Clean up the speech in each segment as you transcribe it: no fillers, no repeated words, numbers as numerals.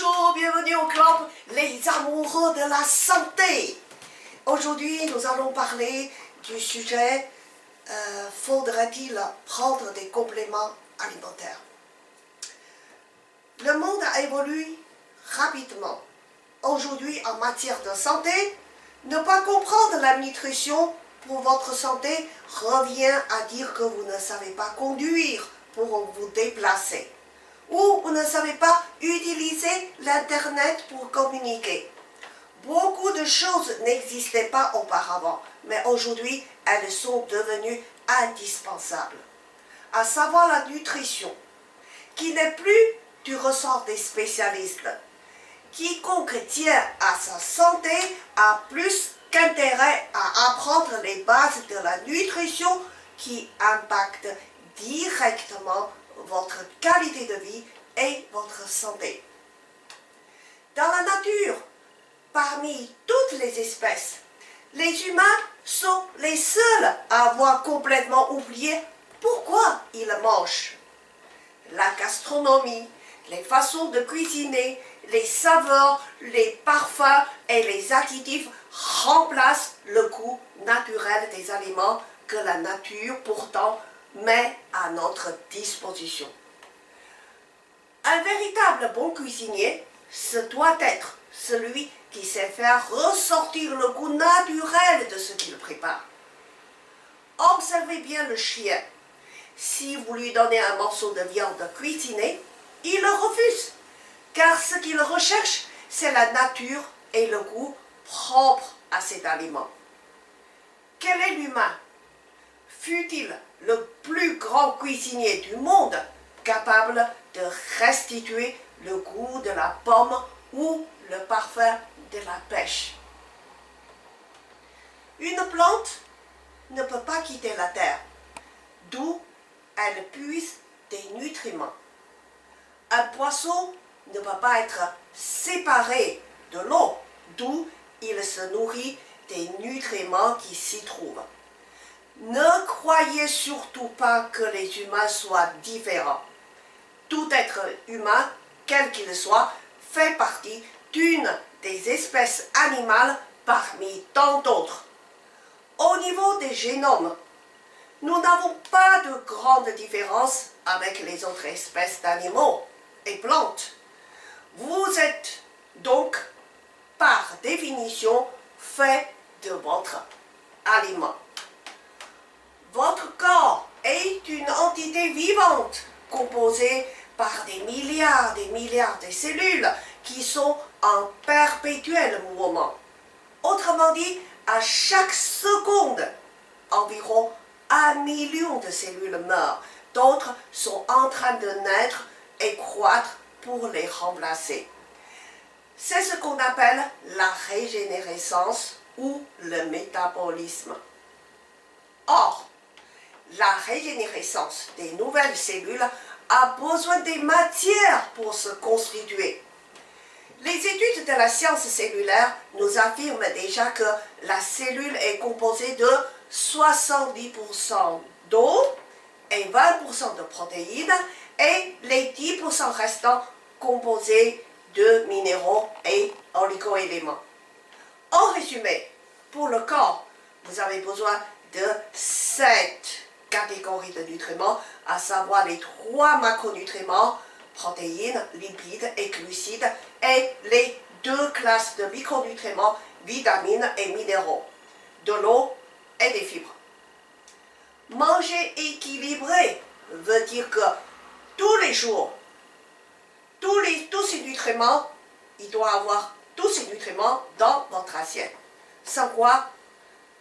Bonjour, bienvenue au club Les Amoureux de la Santé. Aujourd'hui, nous allons parler du sujet faudrait-il prendre des compléments alimentaires? Le monde a évolué rapidement. Aujourd'hui, en matière de santé, ne pas comprendre la nutrition pour votre santé revient à dire que vous ne savez pas conduire pour vous déplacer. Ou vous ne savez pas utiliser l'Internet pour communiquer. Beaucoup de choses n'existaient pas auparavant, mais aujourd'hui, elles sont devenues indispensables. À savoir la nutrition, qui n'est plus du ressort des spécialistes. Quiconque tient à sa santé a plus qu'intérêt à apprendre les bases de la nutrition qui impactent directement votre qualité de vie et votre santé. Dans la nature, parmi toutes les espèces, les humains sont les seuls à avoir complètement oublié pourquoi ils mangent. La gastronomie, les façons de cuisiner, les saveurs, les parfums et les additifs remplacent le goût naturel des aliments que la nature pourtant met à notre disposition. Un véritable bon cuisinier, ce doit être celui qui sait faire ressortir le goût naturel de ce qu'il prépare. Observez bien le chien. Si vous lui donnez un morceau de viande cuisinée, il le refuse, car ce qu'il recherche, c'est la nature et le goût propre à cet aliment. Quel est l'humain? Fut-il le plus grand cuisinier du monde, capable de restituer le goût de la pomme ou le parfum de la pêche? Une plante ne peut pas quitter la terre, d'où elle puise des nutriments. Un poisson ne peut pas être séparé de l'eau, d'où il se nourrit des nutriments qui s'y trouvent. Ne croyez surtout pas que les humains soient différents. Tout être humain, quel qu'il soit, fait partie d'une des espèces animales parmi tant d'autres. Au niveau des génomes, nous n'avons pas de grande différence avec les autres espèces d'animaux et plantes. Vous êtes donc, par définition, fait de votre aliment. Votre corps est une entité vivante, composée par des milliards de cellules qui sont en perpétuel mouvement. Autrement dit, à chaque seconde, environ 1 million de cellules meurent. D'autres sont en train de naître et croître pour les remplacer. C'est ce qu'on appelle la régénérescence ou le métabolisme. Or, la régénérescence des nouvelles cellules a besoin des matières pour se constituer. Les études de la science cellulaire nous affirment déjà que la cellule est composée de 70% d'eau et 20% de protéines et les 10% restants composés de minéraux et oligo-éléments. En résumé, pour le corps, vous avez besoin de 7 catégories de nutriments, à savoir les 3 macronutriments, protéines, lipides et glucides, et les 2 classes de micronutriments, vitamines et minéraux, de l'eau et des fibres. Manger équilibré veut dire que tous les jours, tous ces nutriments, il doit avoir tous ces nutriments dans votre assiette. Sans quoi,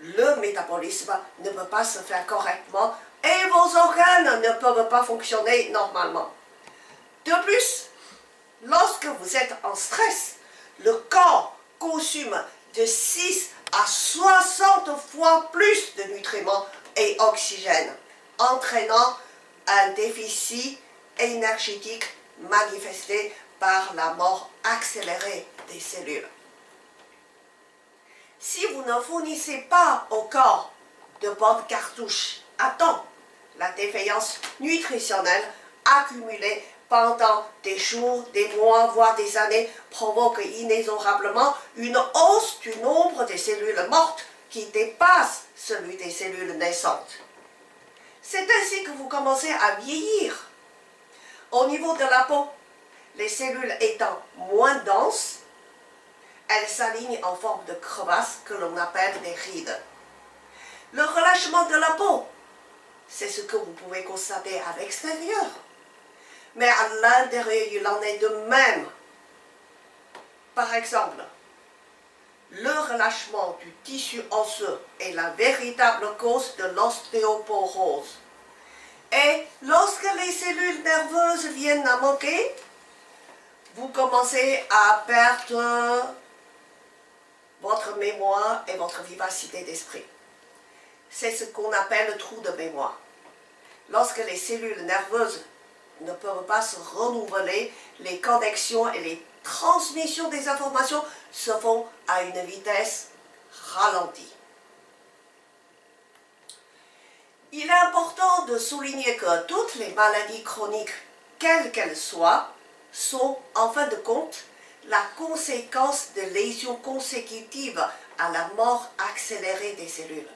le métabolisme ne peut pas se faire correctement et vos organes ne peuvent pas fonctionner normalement. De plus, lorsque vous êtes en stress, le corps consomme de 6 à 60 fois plus de nutriments et oxygène, entraînant un déficit énergétique manifesté par la mort accélérée des cellules. Si vous ne fournissez pas au corps de bonnes cartouches à temps, la défaillance nutritionnelle accumulée pendant des jours, des mois, voire des années, provoque inexorablement une hausse du nombre des cellules mortes qui dépasse celui des cellules naissantes. C'est ainsi que vous commencez à vieillir. Au niveau de la peau, les cellules étant moins denses, elles s'alignent en forme de crevasses que l'on appelle des rides. Le relâchement de la peau, c'est ce que vous pouvez constater à l'extérieur. Mais à l'intérieur, il en est de même. Par exemple, le relâchement du tissu osseux est la véritable cause de l'ostéoporose. Et lorsque les cellules nerveuses viennent à manquer, vous commencez à perdre votre mémoire et votre vivacité d'esprit. C'est ce qu'on appelle le trou de mémoire. Lorsque les cellules nerveuses ne peuvent pas se renouveler, les connexions et les transmissions des informations se font à une vitesse ralentie. Il est important de souligner que toutes les maladies chroniques, quelles qu'elles soient, sont en fin de compte la conséquence de lésions consécutives à la mort accélérée des cellules.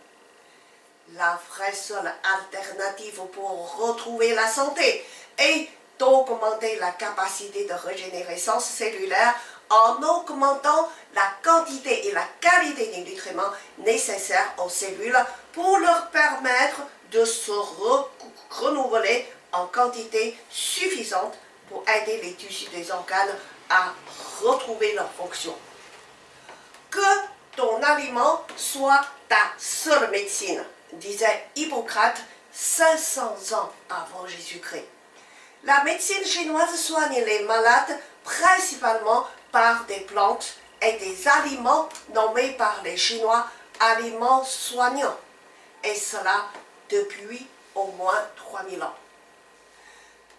La vraie seule alternative pour retrouver la santé est d'augmenter la capacité de régénérescence cellulaire en augmentant la quantité et la qualité des nutriments nécessaires aux cellules pour leur permettre de se renouveler en quantité suffisante pour aider les tissus des organes à retrouver leur fonction. Que ton aliment soit ta seule médecine, disait Hippocrate 500 ans avant Jésus-Christ. La médecine chinoise soigne les malades principalement par des plantes et des aliments nommés par les Chinois aliments soignants, et cela depuis au moins 3000 ans.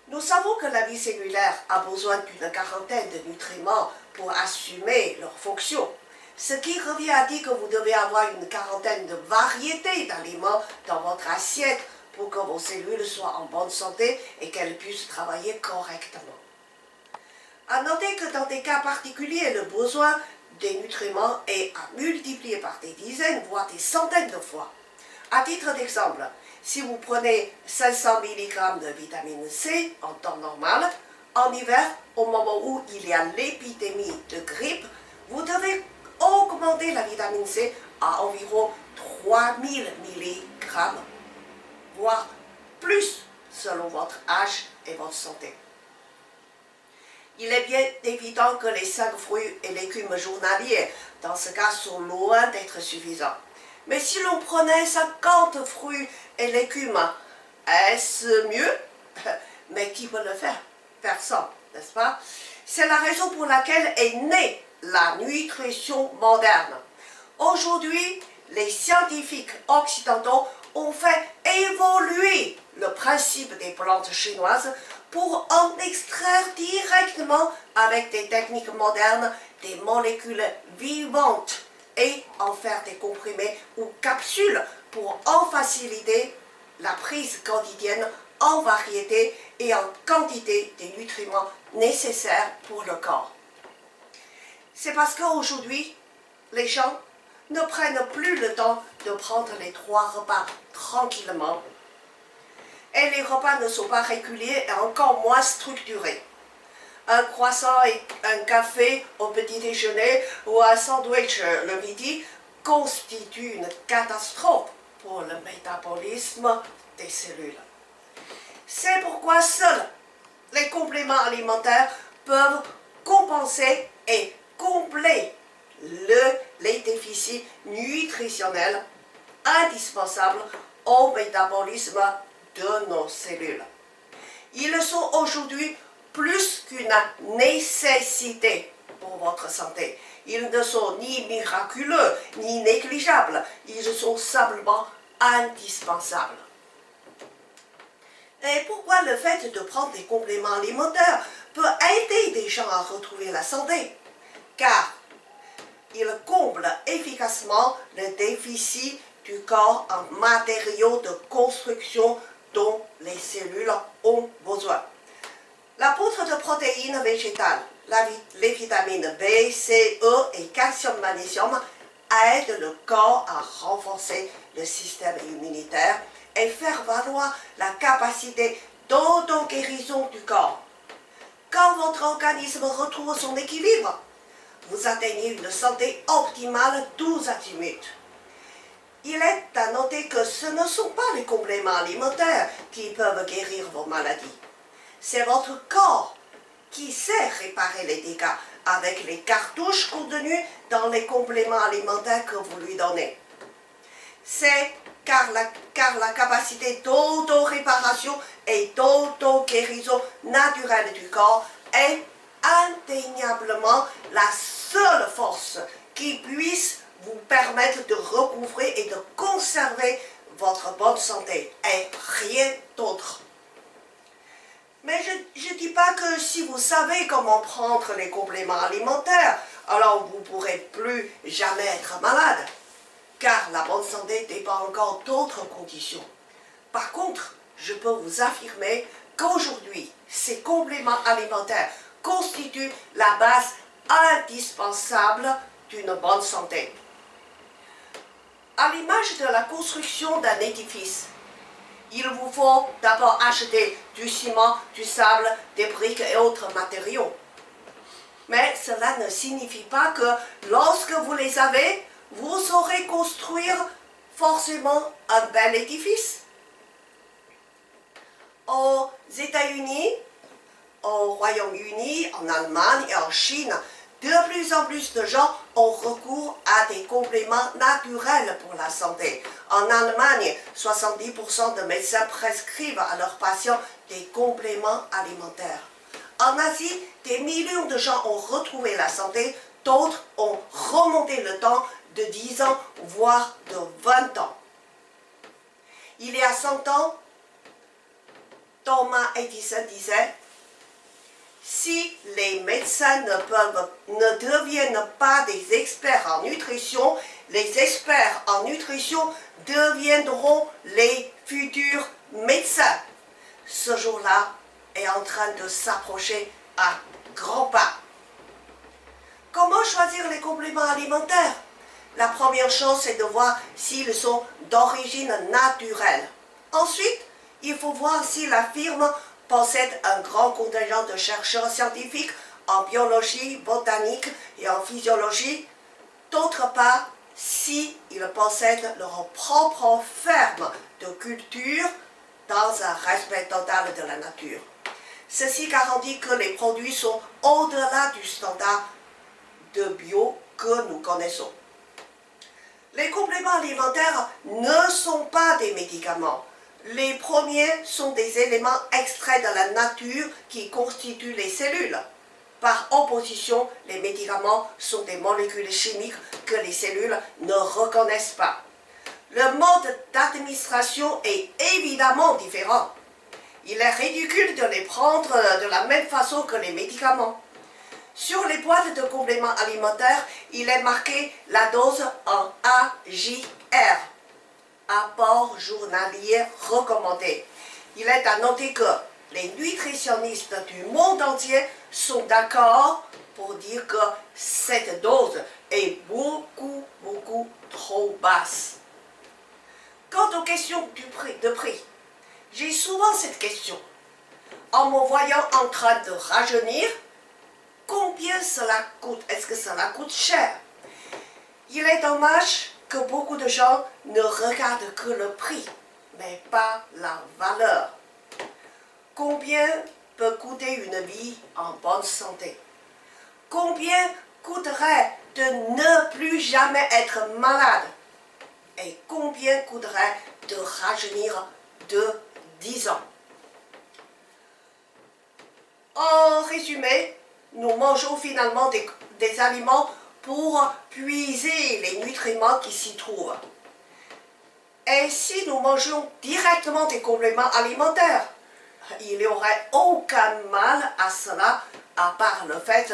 Nous savons que la vie cellulaire a besoin d'une quarantaine de nutriments pour assumer leurs fonctions, ce qui revient à dire que vous devez avoir une quarantaine de variétés d'aliments dans votre assiette pour que vos cellules soient en bonne santé et qu'elles puissent travailler correctement. À noter que dans des cas particuliers, le besoin des nutriments est à multiplier par des dizaines, voire des centaines de fois. À titre d'exemple, si vous prenez 500 mg de vitamine C en temps normal, en hiver, au moment où il y a l'épidémie de grippe, vous devez augmenter la vitamine C à environ 3000 mg, voire plus selon votre âge et votre santé. Il est bien évident que les 5 fruits et légumes journaliers, dans ce cas, sont loin d'être suffisants. Mais si l'on prenait 50 fruits et légumes, est-ce mieux? Mais qui peut le faire? Personne, n'est-ce pas? C'est la raison pour laquelle est née la nutrition moderne. Aujourd'hui, les scientifiques occidentaux ont fait évoluer le principe des plantes chinoises pour en extraire directement avec des techniques modernes des molécules vivantes et en faire des comprimés ou capsules pour en faciliter la prise quotidienne en variété et en quantité des nutriments nécessaires pour le corps. C'est parce qu'aujourd'hui, les gens ne prennent plus le temps de prendre les 3 repas tranquillement. Et les repas ne sont pas réguliers et encore moins structurés. Un croissant et un café au petit déjeuner ou un sandwich le midi constituent une catastrophe pour le métabolisme des cellules. C'est pourquoi seuls les compléments alimentaires peuvent compenser et combler les déficits nutritionnels indispensables au métabolisme de nos cellules. Ils sont aujourd'hui plus qu'une nécessité pour votre santé. Ils ne sont ni miraculeux, ni négligeables. Ils sont simplement indispensables. Et pourquoi le fait de prendre des compléments alimentaires peut aider des gens à retrouver la santé? Car il comble efficacement le déficit du corps en matériaux de construction dont les cellules ont besoin. L'apôtre de protéines végétales, les vitamines B, C, E et calcium, magnésium aident le corps à renforcer le système immunitaire et faire valoir la capacité d'auto-guérison du corps. Quand votre organisme retrouve son équilibre, vous atteignez une santé optimale tous azimuts. Il est à noter que ce ne sont pas les compléments alimentaires qui peuvent guérir vos maladies. C'est votre corps qui sait réparer les dégâts avec les cartouches contenues dans les compléments alimentaires que vous lui donnez. C'est car la capacité d'auto-réparation et d'auto-guérison naturelle du corps est indéniablement la seule force qui puisse vous permettre de recouvrer et de conserver votre bonne santé et rien d'autre. Mais je ne dis pas que si vous savez comment prendre les compléments alimentaires, alors vous ne pourrez plus jamais être malade, car la bonne santé dépend encore d'autres conditions. Par contre, je peux vous affirmer qu'aujourd'hui, ces compléments alimentaires constituent la base indispensable d'une bonne santé. À l'image de la construction d'un édifice, il vous faut d'abord acheter du ciment, du sable, des briques et autres matériaux. Mais cela ne signifie pas que lorsque vous les avez, vous saurez construire forcément un bel édifice. Aux États-Unis, au Royaume-Uni, en Allemagne et en Chine, de plus en plus de gens ont recours à des compléments naturels pour la santé. En Allemagne, 70% de médecins prescrivent à leurs patients des compléments alimentaires. En Asie, des millions de gens ont retrouvé la santé, d'autres ont remonté le temps de 10 ans, voire de 20 ans. Il y a 100 ans, Thomas Edison disait: si les médecins ne deviennent pas des experts en nutrition, les experts en nutrition deviendront les futurs médecins. Ce jour-là est en train de s'approcher à grands pas. Comment choisir les compléments alimentaires? La première chose, c'est de voir s'ils sont d'origine naturelle. Ensuite, il faut voir si la firme possède un grand contingent de chercheurs scientifiques en biologie, botanique et en physiologie. D'autre part, s'ils possèdent leur propre ferme de culture dans un respect total de la nature. Ceci garantit que les produits sont au-delà du standard de bio que nous connaissons. Les compléments alimentaires ne sont pas des médicaments. Les premiers sont des éléments extraits de la nature qui constituent les cellules. Par opposition, les médicaments sont des molécules chimiques que les cellules ne reconnaissent pas. Le mode d'administration est évidemment différent. Il est ridicule de les prendre de la même façon que les médicaments. Sur les boîtes de compléments alimentaires, il est marqué la dose en AJR. Apport journalier recommandé. Il est à noter que les nutritionnistes du monde entier sont d'accord pour dire que cette dose est beaucoup trop basse. Quant aux questions de prix, j'ai souvent cette question. En me voyant en train de rajeunir, combien cela coûte? Est-ce que cela coûte cher? Il est dommage que beaucoup de gens ne regardent que le prix, mais pas la valeur. Combien peut coûter une vie en bonne santé? Combien coûterait de ne plus jamais être malade? Et combien coûterait de rajeunir de 10 ans? En résumé, nous mangeons finalement des aliments pour puiser les nutriments qui s'y trouvent. Et si nous mangeons directement des compléments alimentaires, il n'y aurait aucun mal à cela, à part le fait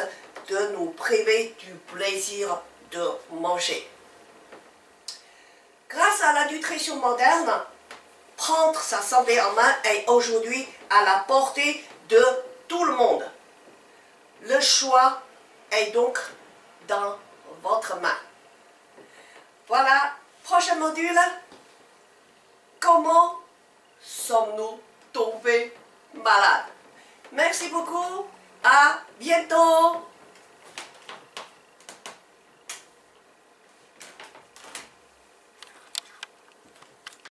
de nous priver du plaisir de manger. Grâce à la nutrition moderne, prendre sa santé en main est aujourd'hui à la portée de tout le monde. Le choix est donc dans votre main. Voilà, prochain module. Comment sommes-nous tombés malades? Merci beaucoup, à bientôt.